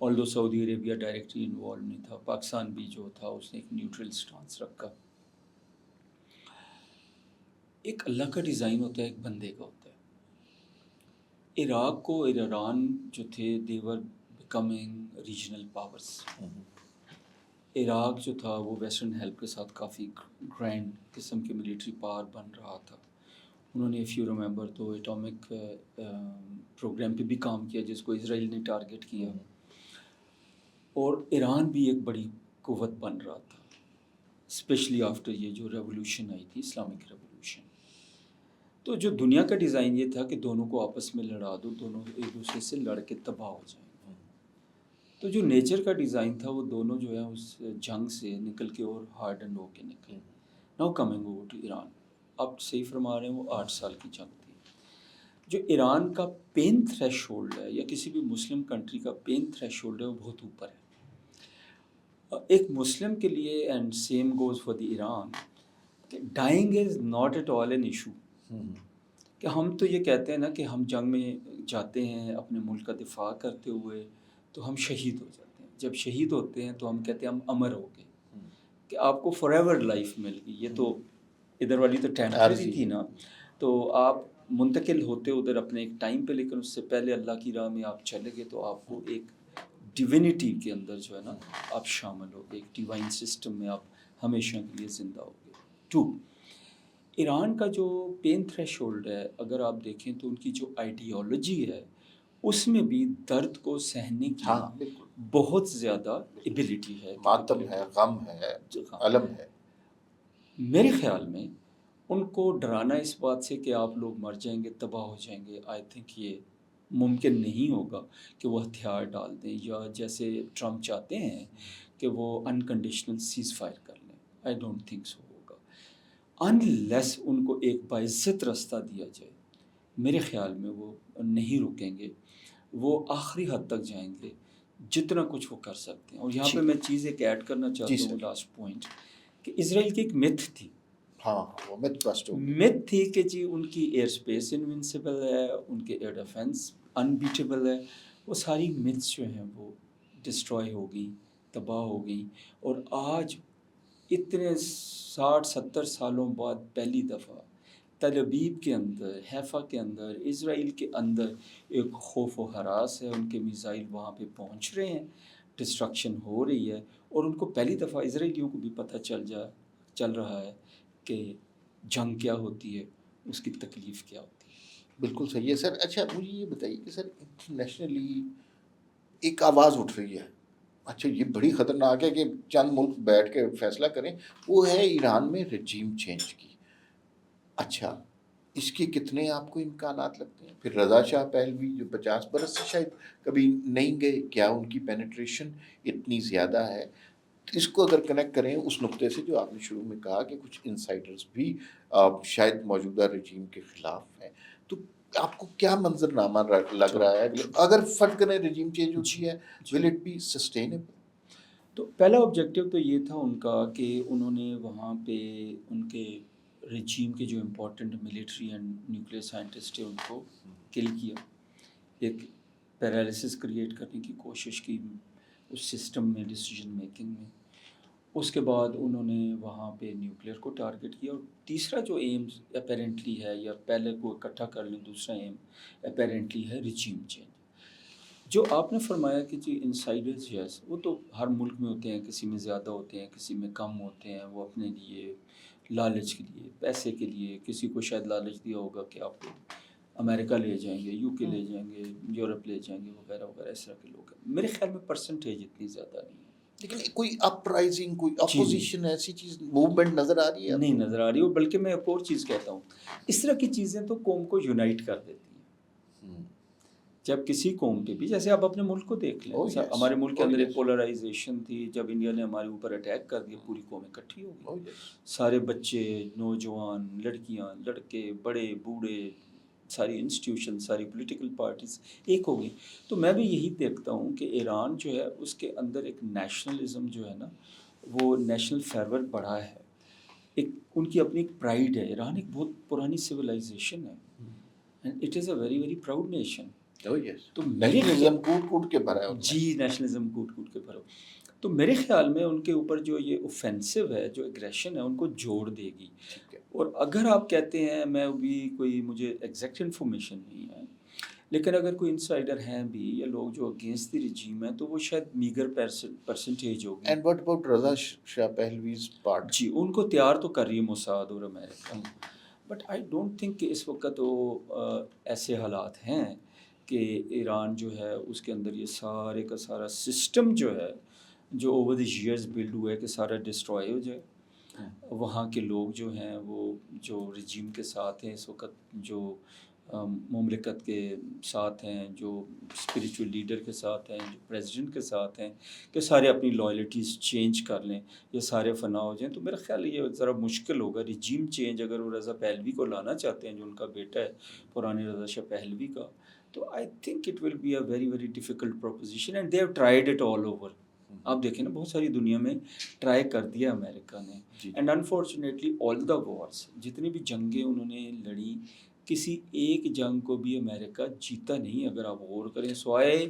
آلدو سعودی عربیہ ڈائریکٹلی انوالو نہیں تھا، پاکستان بھی جو تھا اس نے ایک نیوٹرل سٹانس رکھا. ایک اللہ کا ڈیزائن ہوتا ہے، ایک بندے کا ہوتا ہے۔ عراق کو اور ایران جو تھے دیور بیکمنگ ریجنل پاورز۔ عراق جو تھا وہ ویسٹرن ہیلپ کے ساتھ کافی گرینڈ قسم کے ملیٹری پاور بن رہا تھا۔ انہوں نے اف یو ریمبر تو ایٹامک پروگرام پہ بھی کام کیا جس کو اسرائیل نے ٹارگٹ کیا، اور ایران بھی ایک بڑی قوت بن رہا تھا، اسپیشلی آفٹر یہ جو ریولوشن آئی تھی، اسلامک ریولوشن۔ تو جو دنیا کا ڈیزائن یہ تھا کہ دونوں کو آپس میں لڑا دو، دونوں ایک دوسرے سے لڑ کے تباہ ہو جائیں۔ تو جو نیچر کا ڈیزائن تھا وہ دونوں جو ہے اس جنگ سے نکل کے اور ہارڈنڈ ہو کے نکلے۔ Now coming over to Iran, اب صحیح فرما رہے ہیں، وہ 8 سال کی جنگ تھی۔ جو ایران کا پین تھریش ہولڈ ہے یا کسی بھی مسلم کنٹری کا پین تھریش ہولڈ ہے وہ بہت اوپر ہے۔ ایک مسلم کے لیے، and same goes for the Iran, dying is not at all an issue. کہ ہم تو یہ کہتے ہیں نا کہ ہم جنگ میں جاتے ہیں اپنے ملک کا دفاع کرتے ہوئے تو ہم شہید ہو جاتے ہیں۔ جب شہید ہوتے ہیں تو ہم کہتے ہیں ہم امر ہو گئے، کہ آپ کو فار ایور لائف مل گئی۔ یہ تو ادھر والی تو ٹیمپریری تھی نا، تو آپ منتقل ہوتے ادھر اپنے ایک ٹائم پہ، لیکن اس سے پہلے اللہ کی راہ میں آپ چلے گئے تو آپ کو ایک ڈیوینٹی کے اندر جو ہے نا آپ شامل ہو گئے، ایک ڈیوائن سسٹم میں آپ ہمیشہ کے لیے زندہ ہو گئے۔ 2، ایران کا جو پین تھریش ہولڈ ہے اگر آپ دیکھیں تو ان کی جو آئیڈیالوجی ہے اس میں بھی درد کو سہنے کی بہت زیادہ ایبلٹی ہے، ماتم ہے، غم ہے، علم ہے۔ میرے خیال میں ان کو ڈرانا اس بات سے کہ آپ لوگ مر جائیں گے، تباہ ہو جائیں گے، آئی تھنک یہ ممکن نہیں ہوگا کہ وہ ہتھیار ڈال دیں، یا جیسے ٹرمپ چاہتے ہیں کہ وہ انکنڈیشنل سیز فائر کر لیں۔ آئی ڈونٹ تھنک سو ہوگا، انلیس ان کو ایک باعزت رستہ دیا جائے۔ میرے خیال میں وہ نہیں رکیں گے، وہ آخری حد تک جائیں گے جتنا کچھ وہ کر سکتے ہیں۔ اور یہاں پہ میں چیز ایک ایڈ کرنا چاہتا ہوں، لاسٹ پوائنٹ، کہ اسرائیل کی ایک میتھ تھی، وہ میتھ بسٹ ہو گئی۔ میتھ تھی کہ جی ان کی ایئر اسپیس انونسیبل ہے، ان کے ایئر ڈیفنس انبیٹیبل ہے۔ وہ ساری میتھس جو ہیں وہ ڈسٹروائے ہو گئی، تباہ ہو گئی، اور آج اتنے 60-70 سالوں بعد پہلی دفعہ تل ابیب کے اندر، حیفا کے اندر، اسرائیل کے اندر ایک خوف و ہراس ہے۔ ان کے میزائل وہاں پہ پہنچ رہے ہیں، ڈسٹرکشن ہو رہی ہے، اور ان کو پہلی دفعہ اسرائیلیوں کو بھی پتہ چل رہا ہے کہ جنگ کیا ہوتی ہے، اس کی تکلیف کیا ہوتی ہے۔ بالکل صحیح ہے سر۔ اچھا مجھے یہ بتائیے کہ سر انٹرنیشنلی ایک آواز اٹھ رہی ہے، اچھا یہ بڑی خطرناک ہے کہ چند ملک بیٹھ کے فیصلہ کریں، وہ ہے ایران میں رجیم چینج کی۔ اچھا اس کے کتنے آپ کو امکانات لگتے ہیں؟ پھر رضا شاہ پہلوی جو 50 برس سے شاید کبھی نہیں گئے، کیا ان کی پینیٹریشن اتنی زیادہ ہے؟ اس کو اگر کنیکٹ کریں اس نقطے سے جو آپ نے شروع میں کہا کہ کچھ انسائڈرز بھی شاید موجودہ رجیم کے خلاف ہیں، تو آپ کو کیا منظر نامہ لگ رہا ہے اگر فرض کریں رجیم چینج ہوتی ہے، will it be sustainable؟ تو پہلا آبجیکٹیو تو یہ تھا ان کا کہ انہوں نے وہاں پہ ان کے رجیم کے جو important military and nuclear scientist تھے ان کو کل کیا، ایک پیرالسس کریٹ کرنے کی کوشش کی اس سسٹم میں، ڈیسیجن میکنگ میں۔ اس کے بعد انہوں نے وہاں پہ نیوکلیئر کو ٹارگٹ کیا، اور تیسرا جو ایم اپیرنٹلی ہے، یا پہلے کو اکٹھا کر لیں، دوسرا ایم اپیرنٹلی ہے رجیم چینج۔ جو آپ نے فرمایا کہ جی انسائڈرز، یس وہ تو ہر ملک میں ہوتے ہیں، کسی میں زیادہ ہوتے ہیں، کسی میں کم ہوتے ہیں، وہ اپنے لیے لالچ کے لیے، پیسے کے لیے، کسی کو شاید لالچ دیا ہوگا کہ آپ امریکہ لے جائیں گے، یو کے لے جائیں گے، یورپ لے جائیں گے، وغیرہ وغیرہ، اس طرح کے لوگ ہیں۔ میرے خیال میں پرسنٹیج اتنی زیادہ نہیں ہے، لیکن کوئی اپ رائزنگ، کوئی اپوزیشن ایسی چیز موومنٹ نظر آ رہی ہے؟ نہیں نظر آ رہی ہے، بلکہ میں ایک اور چیز کہتا ہوں، اس طرح کی چیزیں تو قوم کو یونائٹ کر دیتی ہیں۔ جب کسی قوم پہ بھی، جیسے آپ اپنے ملک کو دیکھ لیں، ہمارے ملک کے اندر ایک پولرائزیشن تھی، جب انڈیا نے ہمارے اوپر اٹیک کر دیا پوری قوم اکٹھی ہو گئی، سارے بچے، نوجوان، لڑکیاں، لڑکے، بڑے بوڑھے، ساری انسٹیٹیوشن، ساری پولیٹیکل پارٹیز ایک ہو گئی۔ تو میں بھی یہی دیکھتا ہوں کہ ایران جو ہے اس کے اندر ایک نیشنلزم جو ہے نا، وہ نیشنل فیور بڑھا ہے، ایک ان کی اپنی ایک پرائیڈ ہے۔ ایران ایک بہت پرانی سویلائزیشن ہے، and it is a very very proud nation. تو نیشنلزم کوٹ کوٹ کے بھرا ہے، جی نیشنلزم کوٹ کوٹ کے بھرا۔ تو میرے خیال میں ان کے اوپر جو یہ اوفینسو ہے، جو اگریشن ہے، ان کو جوڑ دے گی۔ اور اگر آپ کہتے ہیں، میں بھی کوئی مجھے ایگزیکٹ انفارمیشن نہیں ہے، لیکن اگر کوئی انسائڈر ہیں بھی یا لوگ جو اگینسٹ دی رجیم ہیں تو وہ شاید میگر پرسنٹیج ہوگی. And what about Reza Shah Pahlavi's part? جی ان کو تیار تو کر رہی ہے موساد اور امریکہ، بٹ آئی ڈونٹ تھنک کہ اس وقت وہ ایسے حالات ہیں کہ ایران جو ہے اس کے اندر یہ سارے کا سارا سسٹم جو ہے جو اوور دی ایئرز بلڈ ہوا ہے کہ سارا ڈسٹروائے ہو جائے. وہاں کے لوگ جو ہیں وہ جو رجیم کے ساتھ ہیں اس وقت، جو مملکت کے ساتھ ہیں، جو اسپریچول لیڈر کے ساتھ ہیں، جو پریزیڈنٹ کے ساتھ ہیں، کہ سارے اپنی لائلٹیز چینج کر لیں یا سارے فنا ہو جائیں. تو میرا خیال یہ ذرا مشکل ہوگا رجیم چینج اگر وہ رضا پہلوی کو لانا چاہتے ہیں جو ان کا بیٹا ہے پرانے رضا شاہ پہلوی کا. تو I think it will be a very very difficult proposition and they have tried it all over. آپ دیکھیں نا بہت ساری دنیا میں ٹرائی کر دیا امریکہ نے، اینڈ انفارچونیٹلی آل دا وارس، جتنی بھی جنگیں انہوں نے لڑی، کسی ایک جنگ کو بھی امریکہ جیتا نہیں. اگر آپ غور کریں سوائے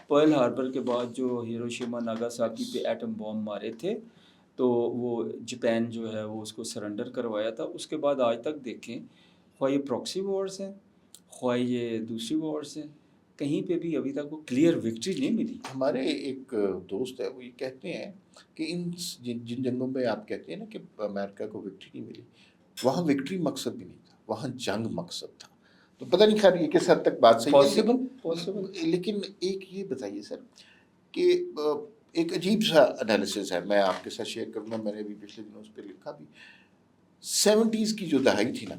پرل ہاربر کے بعد جو ہیروشیما ناگاساکی پہ ایٹم بام مارے تھے تو وہ جاپان جو ہے وہ اس کو سرنڈر کروایا تھا، اس کے بعد آج تک دیکھیں خواہ یہ پراکسی وارز ہیں خواہ یہ دوسری وارز ہیں، کہیں پہ بھی ابھی تک وہ کلیئر وکٹری نہیں ملی. ہمارے ایک دوست ہے وہ یہ کہتے ہیں کہ جن جنگوں میں آپ کہتے ہیں نا کہ امریکہ کو وکٹری نہیں ملی، وہاں وکٹری مقصد بھی نہیں تھا، وہاں جنگ مقصد تھا. تو پتہ نہیں خیر یہ کس حد تک بات صحیح ہے، لیکن ایک یہ بتائیے سر کہ ایک عجیب سا انالیسس ہے، میں آپ کے ساتھ شیئر کروں گا، میں نے ابھی پچھلے دنوں اس پہ لکھا بھی. 70s کی جو دہائی تھی نا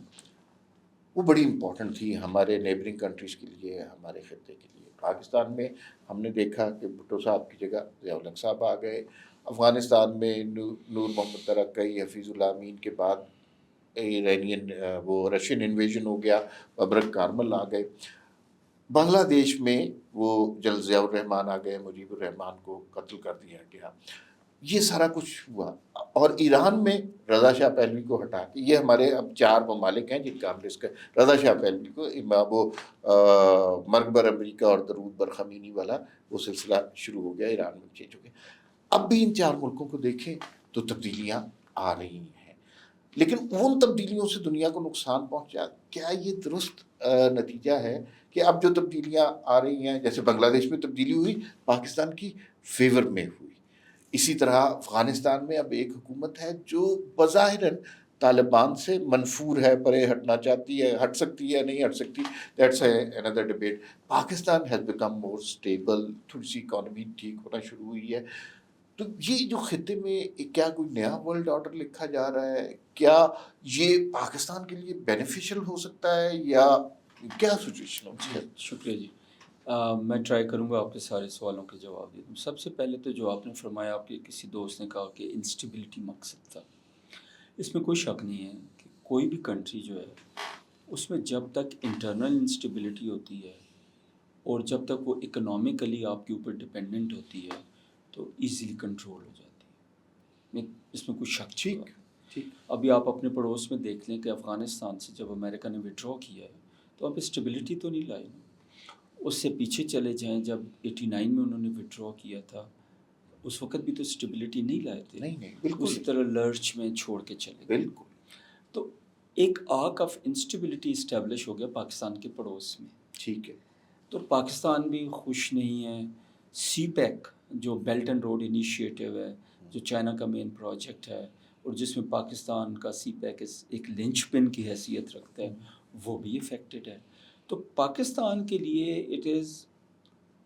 وہ بڑی امپورٹنٹ تھی ہمارے نیبرنگ کنٹریز کے لیے، ہمارے خطے کے لیے. پاکستان میں ہم نے دیکھا کہ بھٹو صاحب کی جگہ ضیاء الحق صاحب آ گئے. افغانستان میں نور محمد ترکی، حفیظ اللہ امین کے بعد ایرانین وہ رشین انویژن ہو گیا، ابرک کارمل آ گئے. بنگلہ دیش میں وہ جل ضیاء الرحمان آ گئے، مجیب الرحمان کو قتل کر دیا گیا. یہ سارا کچھ ہوا. اور ایران میں رضا شاہ پہلوی کو ہٹا کے یہ ہمارے اب 4 ممالک ہیں جن کا ہم ڈسکس، رضا شاہ پہلوی کو وہ مرگ بر امریکہ اور درود بر خمینی والا وہ سلسلہ شروع ہو گیا، ایران میں چینج ہو گیا. اب بھی ان 4 ملکوں کو دیکھیں تو تبدیلیاں آ رہی ہیں، لیکن ان تبدیلیوں سے دنیا کو نقصان پہنچا. کیا یہ درست نتیجہ ہے کہ اب جو تبدیلیاں آ رہی ہیں، جیسے بنگلہ دیش میں تبدیلی ہوئی پاکستان کی فیور میں ہوئی، اسی طرح افغانستان میں اب ایک حکومت ہے جو بظاہراً طالبان سے منفور ہے، پرے ہٹنا چاہتی ہے، ہٹ سکتی ہے نہیں ہٹ سکتی، that's another debate. Pakistan has become more stable، تھوڑی سی اکانومی ٹھیک ہونا شروع ہوئی ہے. تو یہ جو خطے میں کیا کوئی نیا ورلڈ آرڈر لکھا جا رہا ہے؟ کیا یہ پاکستان کے لیے بینیفیشل ہو سکتا ہے یا کیا سچویشن ہوتی ہے؟ شکریہ جی. میں ٹرائی کروں گا آپ کے سارے سوالوں کے جواب دے دوں. سب سے پہلے تو جو آپ نے فرمایا، آپ کے کسی دوست نے کہا کہ انسٹیبلٹی مقصد تھا، اس میں کوئی شک نہیں ہے کہ کوئی بھی کنٹری جو ہے اس میں جب تک انٹرنل انسٹیبلٹی ہوتی ہے اور جب تک وہ اکنامکلی آپ کے اوپر ڈپینڈنٹ ہوتی ہے تو ایزیلی کنٹرول ہو جاتی ہے، اس میں کوئی شک. ٹھیک. ابھی آپ اپنے پڑوس میں دیکھ لیں کہ افغانستان سے جب امریکہ نے وڈرا کیا ہے تو اب اسٹیبلٹی تو نہیں لائی. اس سے پیچھے چلے جائیں، جب 89 میں انہوں نے وڈرا کیا تھا اس وقت بھی تو اسٹیبلٹی نہیں لائے تھے، نہیں بالکل اسی طرح لرچ میں چھوڑ کے چلے گئے. بالکل. تو ایک آرک آف انسٹیبلٹی اسٹیبلش ہو گیا پاکستان کے پڑوس میں. ٹھیک ہے. تو پاکستان بھی خوش نہیں ہے. سی پیک جو بیلٹ اینڈ روڈ انیشیٹو ہے، جو چائنا کا مین پروجیکٹ ہے اور جس میں پاکستان کا سی پیک ایک لنچ پن کی حیثیت رکھتا ہے، وہ بھی افیکٹڈ ہے. تو پاکستان کے لیے it is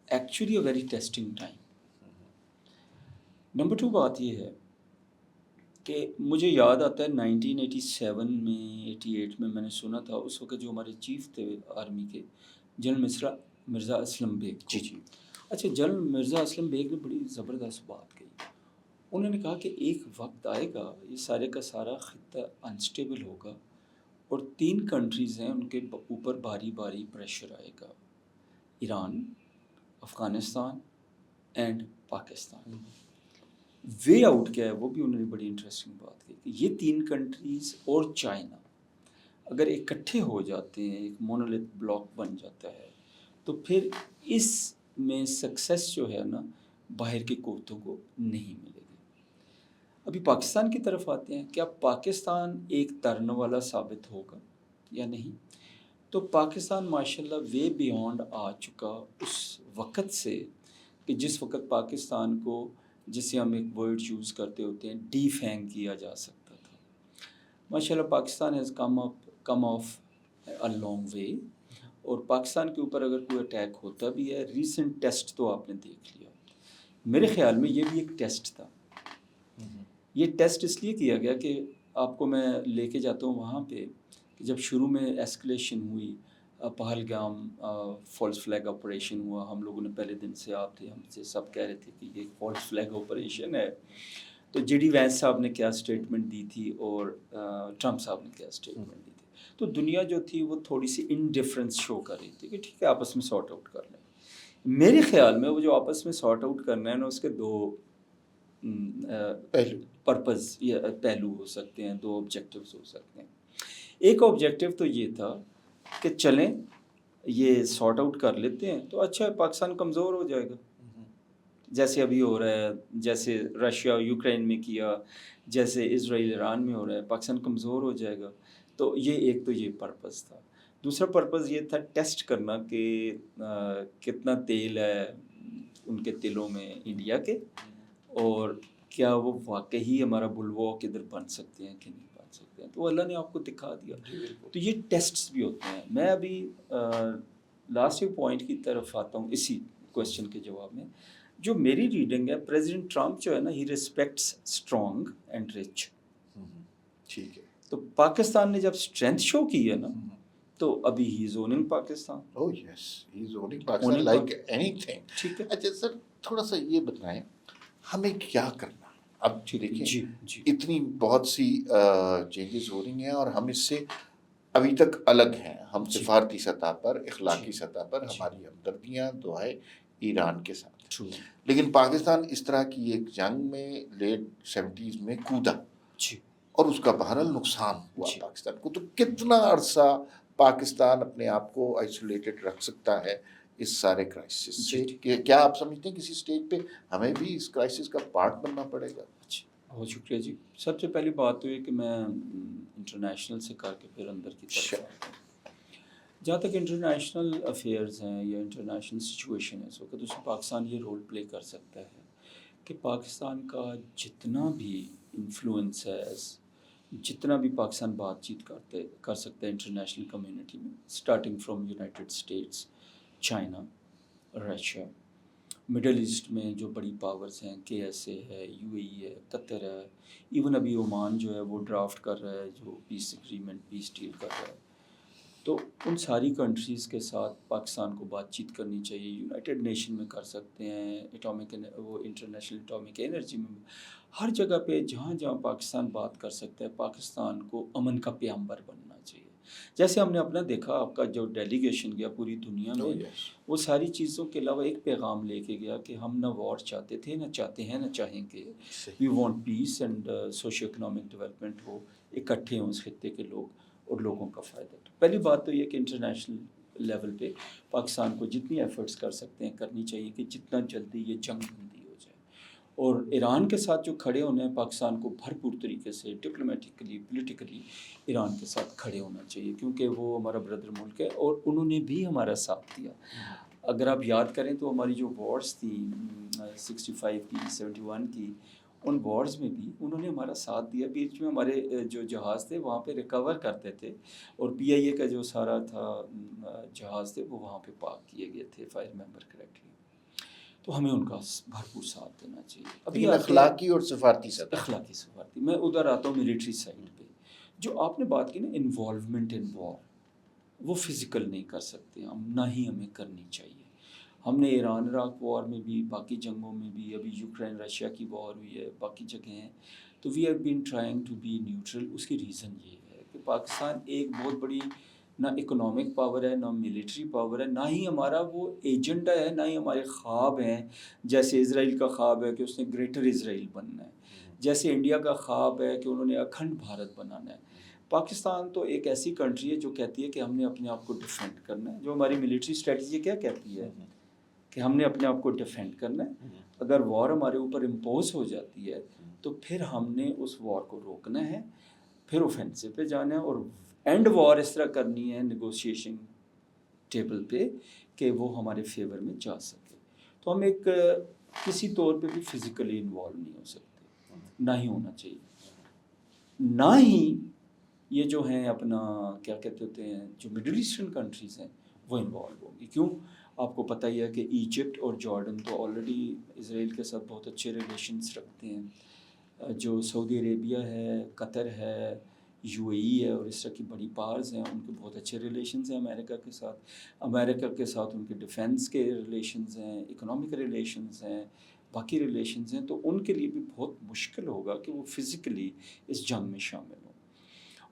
actually a very testing time. Number 2 بات یہ ہے کہ مجھے یاد آتا ہے 1987 میں 88 میں نے سنا تھا، اس وقت جو ہمارے چیف تھے آرمی کے جنرل مرزا اسلم بیگ. جی. اچھا، جنرل مرزا اسلم بیگ نے بڑی زبردست بات کہی. انہوں نے کہا کہ ایک وقت آئے گا یہ سارے کا سارا خطہ انسٹیبل ہوگا اور 3 کنٹریز ہیں ان کے اوپر باری باری پریشر آئے گا، Iran, Afghanistan and Pakistan. Way out کیا ہے وہ بھی انہوں نے بڑی انٹرسٹنگ بات کی کہ یہ 3 کنٹریز اور چائنا اگر اکٹھے ہو جاتے ہیں، ایک مونولیتھ بلاک بن جاتا ہے، تو پھر اس میں سکسیس جو ہے نا باہر کی قوتوں کو نہیں ملے گی. ابھی پاکستان کی طرف آتے ہیں، کیا پاکستان ایک ترن والا ثابت ہوگا یا نہیں؟ تو پاکستان ماشاءاللہ وے بیونڈ آ چکا اس وقت سے کہ جس وقت پاکستان کو، جسے ہم ایک ورڈ یوز کرتے ہوتے ہیں، ڈی فینگ کیا جا سکتا تھا۔ ماشاءاللہ Pakistan has come of a long way, اور پاکستان کے اوپر اگر کوئی اٹیک ہوتا بھی ہے، ریسنٹ ٹیسٹ تو آپ نے دیکھ لیا، میرے خیال میں یہ بھی ایک ٹیسٹ تھا۔ یہ ٹیسٹ اس لیے کیا گیا کہ آپ کو میں لے کے جاتا ہوں وہاں پہ کہ جب شروع میں ایسکلیشن ہوئی، پہلگام فالس فلیگ آپریشن ہوا، ہم لوگوں نے پہلے دن سے، آپ تھے، ہم سے سب کہہ رہے تھے کہ یہ فالس فلیگ آپریشن ہے۔ تو جے ڈی وینس صاحب نے کیا اسٹیٹمنٹ دی تھی اور ٹرمپ صاحب نے کیا اسٹیٹمنٹ دی تھی، تو دنیا جو تھی وہ تھوڑی سی انڈیفرنس شو کر رہی تھی کہ ٹھیک ہے آپس میں سارٹ آؤٹ کر لیں۔ میرے خیال میں وہ جو آپس میں سارٹ آؤٹ کرنا ہے نا، اس کے دو پرپز یا پہلو ہو سکتے ہیں، دو آبجیکٹیوز ہو سکتے ہیں۔ ایک آبجیکٹیو تو یہ تھا کہ چلیں یہ سارٹ آؤٹ کر لیتے ہیں تو اچھا ہے، پاکستان کمزور ہو جائے گا، جیسے ابھی ہو رہا ہے، جیسے رشیا یوکرین میں کیا، جیسے اسرائیل ایران میں ہو رہا ہے، پاکستان کمزور ہو جائے گا۔ تو یہ ایک تو یہ پرپز تھا۔ دوسرا پرپز یہ تھا ٹیسٹ کرنا کہ کتنا تیل ہے ان کے دلوں میں انڈیا کے، اور کیا وہ واقعی ہمارا بلواک ادھر بن سکتے ہیں کہ نہیں بن سکتے ہیں۔ تو اللہ نے آپ کو دکھا دیا۔ تو یہ ٹیسٹس بھی ہوتے ہیں۔ میں ابھی لاسٹ پوائنٹ کی طرف آتا ہوں اسی کویشچن کے جواب میں۔ جو میری ریڈنگ ہے، پریزیڈنٹ ٹرمپ جو ہے نا، ہی ریسپیکٹس اسٹرانگ اینڈ رچ۔ ٹھیک ہے، تو پاکستان نے جب اسٹرینتھ شو کی ہے نا، تو ابھی ہی is owning Pakistan. oh yes he is owning Pakistan like anything۔ ٹھیک ہے اچھا سر، تھوڑا سا یہ بتائیں ہمیں کیا کرنا اب؟ دیکھیں جی جی اتنی بہت سی چینجز ہو رہی ہیں اور ہم اس سے ابھی تک الگ ہیں۔ ہم سفارتی سطح پر، اخلاقی سطح پر ہماری ہمدردیاں دعائیں ایران کے ساتھ، لیکن پاکستان اس طرح کی ایک جنگ میں لیٹ 70s میں کودا اور اس کا بہرحال نقصان ہوا پاکستان کو۔ تو کتنا عرصہ پاکستان اپنے آپ کو آئسولیٹڈ رکھ سکتا ہے اس سارے کرائسس سے؟ کیا آپ سمجھتے ہیں کسی سٹیج پہ ہمیں بھی اس کرائسس کا پارٹ بننا پڑے گا؟ بہت شکریہ جی۔ سب سے پہلی بات تو یہ کہ میں انٹرنیشنل سے کر کے پھر اندر کی طرف آتا ہوں۔ جہاں تک انٹرنیشنل افیئرز ہیں یا انٹرنیشنل سچویشن ہے، اس وقت اس میں پاکستان یہ رول پلے کر سکتا ہے کہ پاکستان کا جتنا بھی انفلوئنس ہے، جتنا بھی پاکستان بات چیت کر سکتا ہے انٹرنیشنل کمیونٹی میں، starting from United States, China, Russia, Middle East میں جو بڑی پاورز ہیں، کے ایس اے ہے، یو اے ای ہے، قطر ہے، ایون ابھی عمان جو ہے وہ ڈرافٹ کر رہا ہے جو پیس ایگریمنٹ، پیس ڈیل کر رہا ہے۔ تو ان ساری کنٹریز کے ساتھ پاکستان کو بات چیت کرنی چاہیے۔ یونائٹڈ نیشن میں کر سکتے ہیں، وہ انٹرنیشنل اٹامک انرجی میں، ہر جگہ پہ جہاں جہاں پاکستان بات کر سکتا ہے، پاکستان کو امن کا پیامبر بننا چاہیے۔ جیسے ہم نے اپنا دیکھا، آپ کا جو ڈیلیگیشن گیا پوری دنیا میں، وہ ساری چیزوں کے علاوہ ایک پیغام لے کے گیا کہ ہم نہ وار چاہتے تھے، نہ چاہتے ہیں، نہ چاہیں گے۔ We want peace and socio economic development ہو، اکٹھے ہوں اس خطے کے لوگ اور لوگوں کا فائدہ۔ تو پہلی بات تو یہ کہ انٹرنیشنل لیول پہ پاکستان کو جتنی ایفرٹس کر سکتے ہیں کرنی چاہیے کہ جتنا جلدی یہ جنگ بندی ہو جائے، اور ایران کے ساتھ جو کھڑے ہونے ہیں، پاکستان کو بھرپور طریقے سے ڈپلومیٹکلی، پولیٹیکلی ایران کے ساتھ کھڑے ہونا چاہیے، کیونکہ وہ ہمارا بردر ملک ہے اور انہوں نے بھی ہمارا ساتھ دیا۔ اگر آپ یاد کریں تو ہماری جو وارز تھی 65 کی، 71 کی، ان وارز میں بھی انہوں نے ہمارا ساتھ دیا۔ بیچ میں ہمارے جو جہاز تھے وہاں پہ ریکور کرتے تھے، اور پی آئی اے کا جو سارا تھا جہاز تھے وہ وہاں پہ پارک کیے گئے تھے، اف آئی ریممبر کریکٹلی۔ تو ہمیں ان کا بھرپور ساتھ دینا چاہیے۔ ابھی اخلاقی اور سفارتی سطح، اخلاقی سفارتی، میں ادھر آتا ہوں ملٹری سائڈ پہ۔ جو آپ نے بات کی نا انوالومنٹ ان وار، وہ فزیکل نہیں کر سکتے ہم، نہ ہی ہمیں کرنی چاہیے۔ ہم نے ایران عراق وار میں بھی، باقی جنگوں میں بھی، ابھی یوکرین رشیا کی وار ہوئی ہے، باقی جگہیں ہیں، تو we have been trying to be neutral. اس کی ریزن یہ ہے کہ پاکستان ایک بہت بڑی نہ اکنامک پاور ہے، نہ ملٹری پاور ہے، نہ ہی ہمارا وہ ایجنڈا ہے، نہ ہی ہمارے خواب ہیں۔ جیسے اسرائیل کا خواب ہے کہ اس نے گریٹر اسرائیل بننا ہے، جیسے انڈیا کا خواب ہے کہ انہوں نے اکھنڈ بھارت بنانا ہے۔ پاکستان تو ایک ایسی کنٹری ہے جو کہتی ہے کہ ہم نے اپنے آپ کو ڈیفینڈ کرنا ہے۔ جو ہماری ملٹری اسٹریٹجی کیا کہتی ہے کہ ہم نے اپنے آپ کو ڈیفینڈ کرنا ہے۔ اگر وار ہمارے اوپر امپوز ہو جاتی ہے تو پھر ہم نے اس وار کو روکنا ہے، پھر اوفینسو پہ جانا ہے اور اینڈ وار اس طرح کرنی ہے نیگوشیشن ٹیبل پہ کہ وہ ہمارے فیور میں جا سکے. تو ہم ایک کسی طور پہ بھی فزیکلی انوالو نہیں ہو سکتے، نہ ہی ہونا چاہیے، نہ ہی یہ جو ہیں اپنا کیا کہتے ہوتے ہیں جو مڈل ایسٹرن کنٹریز ہیں وہ انوالو ہوں گی. کیوں؟ آپ کو پتہ ہی ہے کہ ایجپٹ اور جارڈن تو آلریڈی اسرائیل کے ساتھ بہت اچھے ریلیشنس رکھتے ہیں. جو سعودی عربیہ ہے، قطر ہے، یو اے ای ہے اور اس طرح کی بڑی پاورز ہیں، ان کے بہت اچھے ریلیشنز ہیں امریکہ کے ساتھ. امریکہ کے ساتھ ان کے ڈیفینس کے ریلیشنز ہیں، اکنامک ریلیشنز ہیں، باقی ریلیشنز ہیں. تو ان کے لیے بھی بہت مشکل ہوگا کہ وہ فزیکلی اس جنگ میں شامل ہوں.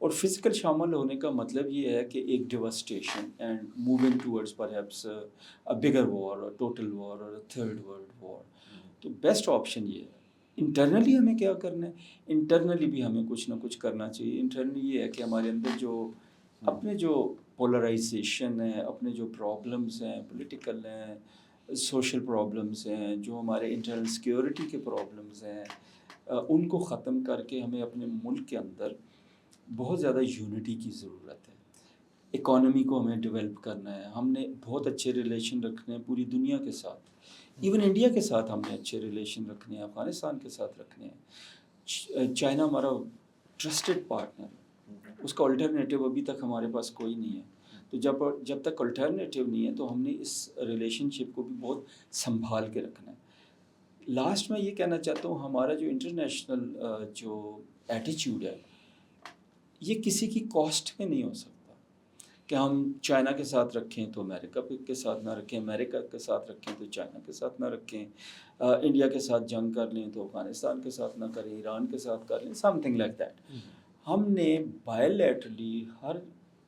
اور فزیکل شامل ہونے کا مطلب یہ ہے کہ ایک devastation and moving towards perhaps a bigger war اور ٹوٹل وار اور تھرڈ ورلڈ وار. تو بیسٹ آپشن یہ ہے. انٹرنلی ہمیں کیا کرنا ہے؟ انٹرنلی بھی ہمیں کچھ نہ کچھ کرنا چاہیے. انٹرنلی یہ ہے کہ ہمارے اندر جو اپنے جو پولرائزیشن ہے، اپنے جو پرابلمس ہیں، پولیٹیکل ہیں، سوشل پرابلمس ہیں، جو ہمارے انٹرنل سیکیورٹی کے پرابلمس ہیں، ان کو ختم کر کے ہمیں اپنے ملک کے اندر بہت زیادہ یونٹی کی ضرورت ہے. اکانومی کو ہمیں ڈیولپ کرنا ہے. ہم نے بہت اچھے ریلیشن رکھنے ہیں پوری دنیا کے ساتھ، ایون انڈیا کے ساتھ ہم نے اچھے ریلیشن رکھنے ہیں، افغانستان کے ساتھ رکھنے ہیں. چائنا ہمارا ٹرسٹڈ پارٹنر ہے، اس کا الٹرنیٹیو ابھی تک ہمارے پاس کوئی نہیں ہے. تو جب تک الٹرنیٹیو نہیں ہے تو ہم نے اس ریلیشن شپ کو بھی بہت سنبھال کے رکھنا ہے. لاسٹ میں یہ کہنا چاہتا ہوں، ہمارا جو انٹرنیشنل جو ایٹیچیوڈ ہے یہ کسی کی کاسٹ پہ نہیں ہو سکتا کہ ہم چائنا کے ساتھ رکھیں تو امریکہ کے ساتھ نہ رکھیں، امریکہ کے ساتھ رکھیں تو چائنا کے ساتھ نہ رکھیں، انڈیا کے ساتھ جنگ کر لیں تو افغانستان کے ساتھ نہ کریں، ایران کے ساتھ کر لیں، سم تھنگ لائک دیٹ. ہم نے بائیلیٹرلی ہر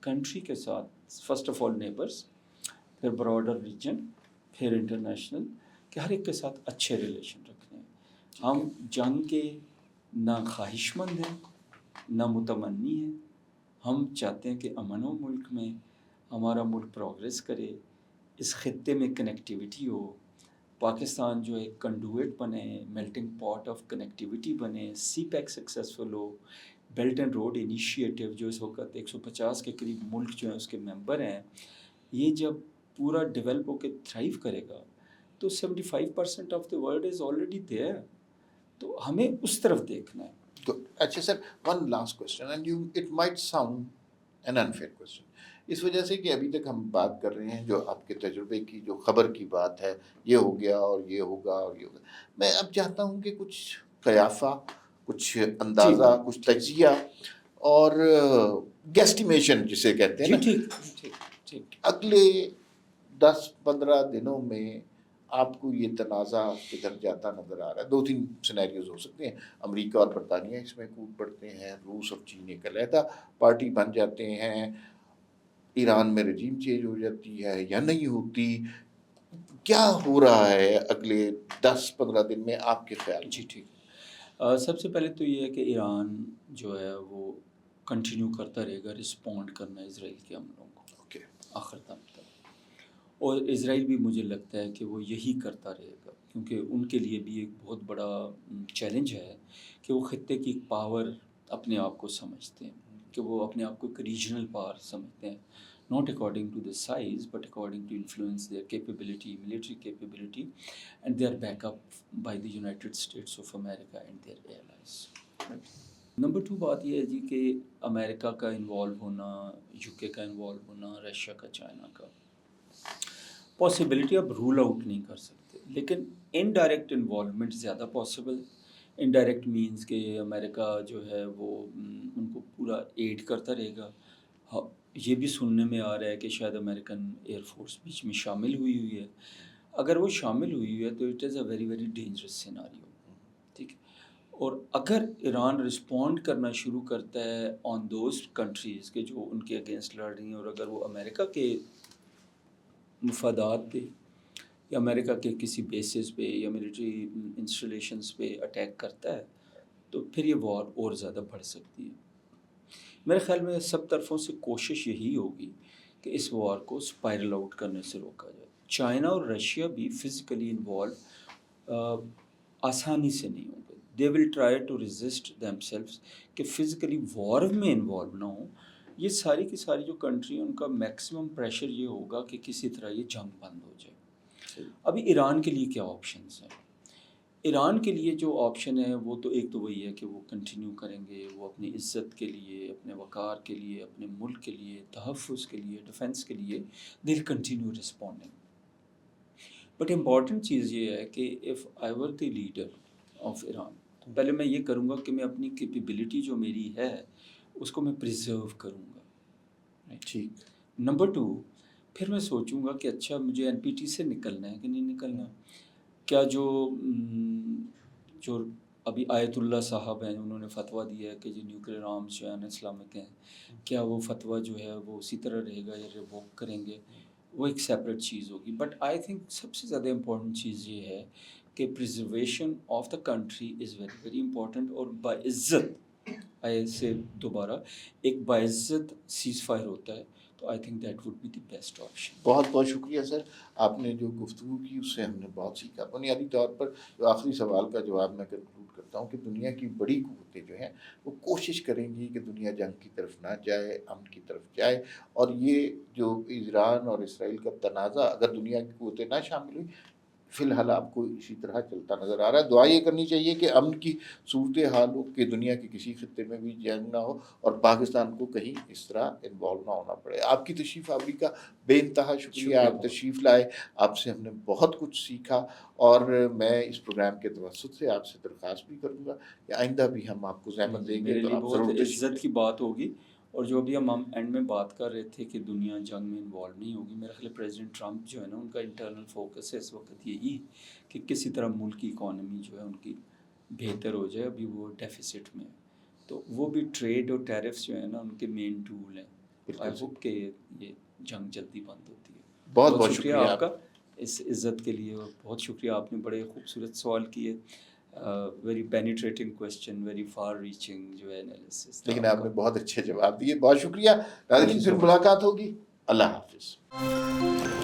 کنٹری کے ساتھ فرسٹ آف آل نیبرس، پھر براڈر ریجن، پھر انٹرنیشنل، کہ ہر ایک کے ساتھ اچھے ریلیشن رکھنے ہیں. ہم جنگ کے نہ خواہش مند ہیں نہ متمنی ہیں. ہم چاہتے ہیں کہ امن و ملک میں ہمارا ملک پروگریس کرے، اس خطے میں کنیکٹیویٹی ہو، پاکستان جو ایک کنڈویٹ بنے، میلٹنگ پاٹ آف کنیکٹیویٹی بنے، سی پیک سکسیزفل ہو، بیلٹ اینڈ روڈ انیشیٹو جو اس وقت 150 کے قریب ملک جو ہیں اس کے ممبر ہیں، یہ جب پورا ڈیولپ ہو کے تھرائیو کرے گا تو 75% of the world is already there. تو ہمیں اس طرف دیکھنا ہے. اچھا sir, one last question and it might sound an unfair question, اس وجہ سے کہ ابھی تک ہم بات کر رہے ہیں جو آپ کے تجربے کی جو خبر کی بات ہے، یہ ہو گیا اور یہ ہوگا اور یہ ہوگا. میں اب چاہتا ہوں کہ کچھ قیافہ، کچھ اندازہ، کچھ تجزیہ اور گیسٹیمیشن جسے کہتے ہیں نا، اگلے 10-15 دنوں میں آپ کو یہ تنازع کدھر جاتا نظر آ رہا ہے؟ 2-3 سینیریوز ہو سکتے ہیں. امریکہ اور برطانیہ اس میں کود پڑتے ہیں، روس اور چین ایک علیحدہ پارٹی بن جاتے ہیں، ایران میں رجیم چینج ہو جاتی ہے یا نہیں ہوتی. کیا ہو رہا ہے اگلے 10-15 دن میں آپ کے خیال میں؟ ٹھیک. سب سے پہلے تو یہ ہے کہ ایران جو ہے وہ کنٹینیو کرتا رہے گا رسپونڈ کرنا اسرائیل کے حملوں کو آخر دم تک. اور اسرائیل بھی مجھے لگتا ہے کہ وہ یہی کرتا رہے گا، کیونکہ ان کے لیے بھی ایک بہت بڑا چیلنج ہے کہ وہ خطے کی ایک پاور اپنے آپ کو سمجھتے ہیں، کہ وہ اپنے آپ کو ایک ریجنل پاور سمجھتے ہیں، not according to the size but according to influence, their capability, military capability, and they are backed up by the United States of America and their allies. Number 2 بات یہ ہے جی کہ امریکہ کا انوالو ہونا، you کے کا انوالو ہونا، Russia کا، چائنا کا پاسبلٹی اب رول آؤٹ نہیں کر سکتے، لیکن انڈائریکٹ انوالومنٹ زیادہ پاسبل. انڈائریکٹ مینس کہ امریکہ جو ہے وہ ان کو پورا ایڈ کرتا رہے گا. یہ بھی سننے میں آ رہا ہے کہ شاید امریکن ایئر فورس بیچ میں شامل ہوئی ہے. اگر وہ شامل ہوئی ہے تو it is a very very dangerous scenario. ٹھیک ہے. اور اگر ایران رسپونڈ کرنا شروع کرتا ہے آن دوز کنٹریز کے جو ان کے اگینسٹ لڑ رہی ہیں، اور اگر وہ امریکہ کے مفادات پہ یا امریکہ کے کسی بیسز پہ یا ملٹری انسٹالیشنز پہ اٹیک کرتا ہے تو پھر یہ وار اور زیادہ بڑھ سکتی ہے. میرے خیال میں سب طرفوں سے کوشش یہی ہوگی کہ اس وار کو اسپائرل آؤٹ کرنے سے روکا جائے. چائنا اور رشیا بھی فزیکلی انوالو آسانی سے نہیں ہوں گے. They will try to resist themselves کہ فزیکلی وار میں انوالو نہ ہوں. یہ ساری کی ساری جو کنٹری ان کا میکسیمم پریشر یہ ہوگا کہ کسی طرح یہ جنگ بند ہو جائے. ابھی ایران کے لیے کیا آپشنز ہیں؟ ایران کے لیے جو آپشن ہے وہ تو ایک تو وہی ہے کہ وہ کنٹینیو کریں گے، وہ اپنی عزت کے لیے، اپنے وقار کے لیے، اپنے ملک کے لیے، تحفظ کے لیے، ڈیفنس کے لیے they will continue responding. But important چیز یہ ہے کہ if I were the leader of Iran, تو پہلے میں یہ کروں گا کہ میں اپنی کیپیبلٹی جو میری ہے اس کو میں پریزرو کروں گا. ٹھیک. نمبر 2، پھر میں سوچوں گا کہ اچھا مجھے این پی ٹی سے نکلنا ہے کہ نہیں نکلنا. کیا جو ابھی آیت اللہ صاحب ہیں انہوں نے فتویٰ دیا ہے کہ جو نیوکلیئر آرمز جو ہیں اسلامک ہیں، کیا وہ فتویٰ جو ہے وہ اسی طرح رہے گا یا ریووک کریں گے؟ وہ ایک سیپریٹ چیز ہوگی. بٹ آئی تھنک سب سے زیادہ امپورٹنٹ چیز یہ ہے کہ preservation of the country is very very important. اور باعزت آئے سے دوبارہ ایک باعزت سیز فائر ہوتا ہے، تو I think that would be the best option. بہت بہت شکریہ سر، آپ نے جو گفتگو کی اس سے ہم نے بہت سیکھا. بنیادی طور پر جو آخری سوال کا جواب میں کنکلوڈ کرتا ہوں کہ دنیا کی بڑی قوتیں جو ہیں وہ کوشش کریں گی کہ دنیا جنگ کی طرف نہ جائے، امن کی طرف جائے. اور یہ جو ایران اور اسرائیل کا تنازع اگر دنیا کی قوتیں نہ شامل ہوئی، فی الحال آپ کو اسی طرح چلتا نظر آ رہا ہے. دعا یہ کرنی چاہیے کہ امن کی صورت حال ہو، کہ دنیا کے کسی خطے میں بھی جنگ نہ ہو اور پاکستان کو کہیں اس طرح انوالو نہ ہونا پڑے. آپ کی تشریف آوری کا بے انتہا شکریہ. آپ تشریف لائے، آپ سے ہم نے بہت کچھ سیکھا. اور میں اس پروگرام کے توسط سے آپ سے درخواست بھی کروں گا کہ آئندہ بھی ہم آپ کو زحمت دیں گے میرے تو لیے آپ بہت ضرور عزت کی بات ہوگی. اور جو ابھی ہم اینڈ میں بات کر رہے تھے کہ دنیا جنگ میں انوالو نہیں ہوگی، میرا خیال پریزیڈنٹ ٹرمپ جو ہے نا ان کا انٹرنل فوکس ہے اس وقت یہی کہ کسی طرح ملک کی اکانومی جو ہے ان کی بہتر ہو جائے. ابھی وہ ڈیفیسٹ میں ہے، تو وہ بھی ٹریڈ اور ٹیرفس جو ہیں نا ان کے مین ٹول ہیں. آئی ہوپ کہ یہ جنگ جلدی بند ہوتی ہے. بہت بہت شکریہ آپ کا اس عزت کے لیے، اور بہت شکریہ. آپ نے بڑے خوبصورت سوال کیے، very penetrating question, very for reaching جو ہے انالیسس. لیکن آپ نے بہت اچھے جواب دیے. بہت شکریہ ناظرین، پھر ملاقات ہوگی. اللہ حافظ.